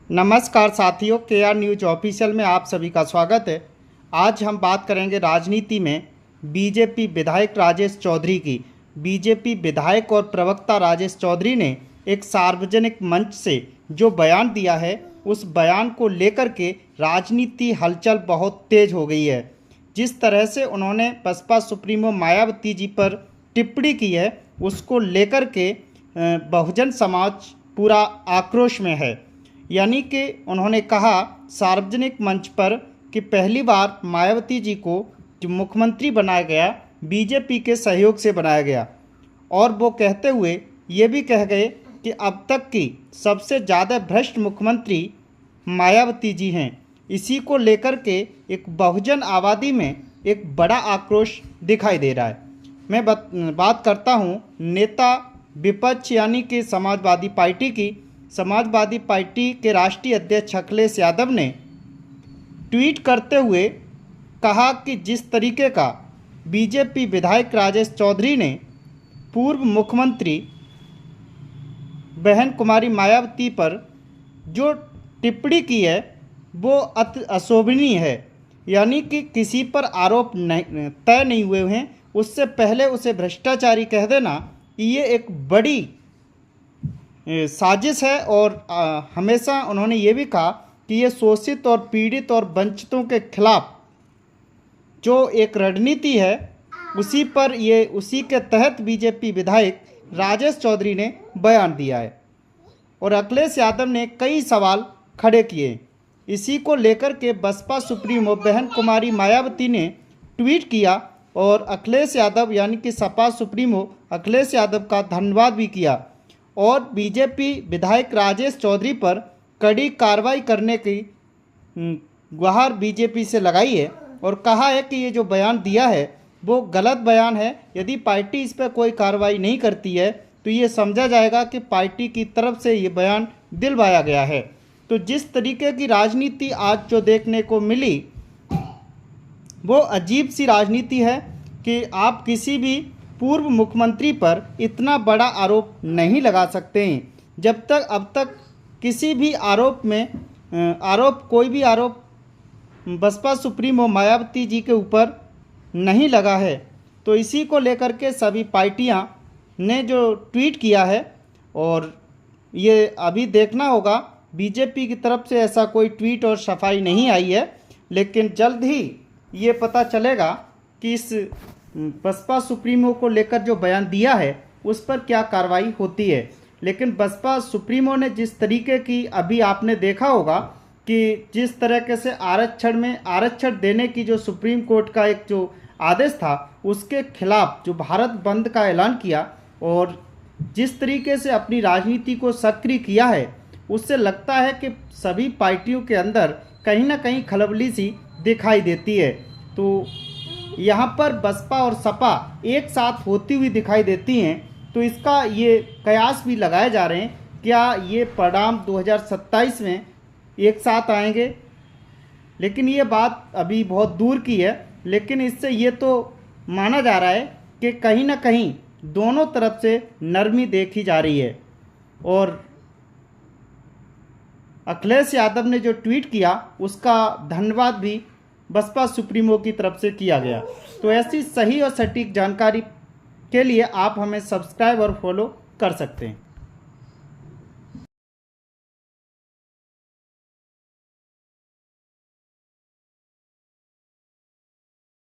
नमस्कार साथियों, K R news official में आप सभी का स्वागत है। आज हम बात करेंगे राजनीति में बीजेपी विधायक राजेश चौधरी की। बीजेपी विधायक और प्रवक्ता राजेश चौधरी ने एक सार्वजनिक मंच से जो बयान दिया है, उस बयान को लेकर के राजनीति हलचल बहुत तेज हो गई है। जिस तरह से उन्होंने बसपा सुप्रीमो मायावती जी पर टिप्पणी की है, उसको लेकर के बहुजन समाज पूरा आक्रोश में है। यानी कि उन्होंने कहा सार्वजनिक मंच पर कि पहली बार मायावती जी को जो मुख्यमंत्री बनाया गया, बीजेपी के सहयोग से बनाया गया। और वो कहते हुए ये भी कह गए कि अब तक की सबसे ज़्यादा भ्रष्ट मुख्यमंत्री मायावती जी हैं। इसी को लेकर के एक बहुजन आबादी में एक बड़ा आक्रोश दिखाई दे रहा है। मैं बात करता हूँ नेता विपक्ष यानी कि समाजवादी पार्टी की। समाजवादी पार्टी के राष्ट्रीय अध्यक्ष अखिलेश यादव ने ट्वीट करते हुए कहा कि जिस तरीके का बीजेपी विधायक राजेश चौधरी ने पूर्व मुख्यमंत्री बहन कुमारी मायावती पर जो टिप्पणी की है, वो अति अशोभनीय है। यानी कि किसी पर आरोप तय नहीं हुए हैं, उससे पहले उसे भ्रष्टाचारी कह देना, ये एक बड़ी साजिश है। और हमेशा उन्होंने ये भी कहा कि ये शोषित और पीड़ित और वंचितों के खिलाफ जो एक रणनीति है, उसी के तहत बीजेपी विधायक राजेश चौधरी ने बयान दिया है। और अखिलेश यादव ने कई सवाल खड़े किए। इसी को लेकर के बसपा सुप्रीमो बहन कुमारी मायावती ने ट्वीट किया और अखिलेश यादव यानी कि सपा सुप्रीमो अखिलेश यादव का धन्यवाद भी किया और बीजेपी विधायक राजेश चौधरी पर कड़ी कार्रवाई करने की गुहार बीजेपी से लगाई है और कहा है कि ये जो बयान दिया है वो गलत बयान है। यदि पार्टी इस पर कोई कार्रवाई नहीं करती है तो ये समझा जाएगा कि पार्टी की तरफ से ये बयान दिलवाया गया है। तो जिस तरीके की राजनीति आज जो देखने को मिली, वो अजीब सी राजनीति है कि आप किसी भी पूर्व मुख्यमंत्री पर इतना बड़ा आरोप नहीं लगा सकते हैं। जब तक अब तक किसी भी कोई भी आरोप बसपा सुप्रीमो मायावती जी के ऊपर नहीं लगा है। तो इसी को लेकर के सभी पार्टियां ने जो ट्वीट किया है, और ये अभी देखना होगा, बीजेपी की तरफ से ऐसा कोई ट्वीट और सफाई नहीं आई है, लेकिन जल्द ही ये पता चलेगा कि इस बसपा सुप्रीमो को लेकर जो बयान दिया है उस पर क्या कार्रवाई होती है। लेकिन बसपा सुप्रीमो ने जिस तरीके की, अभी आपने देखा होगा कि जिस तरीके से आरक्षण देने की जो सुप्रीम कोर्ट का एक जो आदेश था, उसके खिलाफ जो भारत बंद का ऐलान किया और जिस तरीके से अपनी राजनीति को सक्रिय किया है, उससे लगता है कि सभी पार्टियों के अंदर कहीं ना कहीं खलबली सी दिखाई देती है। तो यहाँ पर बसपा और सपा एक साथ होती हुई दिखाई देती हैं। तो इसका ये कयास भी लगाए जा रहे हैं, क्या ये परिणाम 2027 में एक साथ आएंगे। लेकिन ये बात अभी बहुत दूर की है, लेकिन इससे ये तो माना जा रहा है कि कहीं ना कहीं दोनों तरफ से नरमी देखी जा रही है। और अखिलेश यादव ने जो ट्वीट किया उसका धन्यवाद भी बसपा सुप्रीमो की तरफ से किया गया। तो ऐसी सही और सटीक जानकारी के लिए आप हमें सब्सक्राइब और फॉलो कर सकते हैं।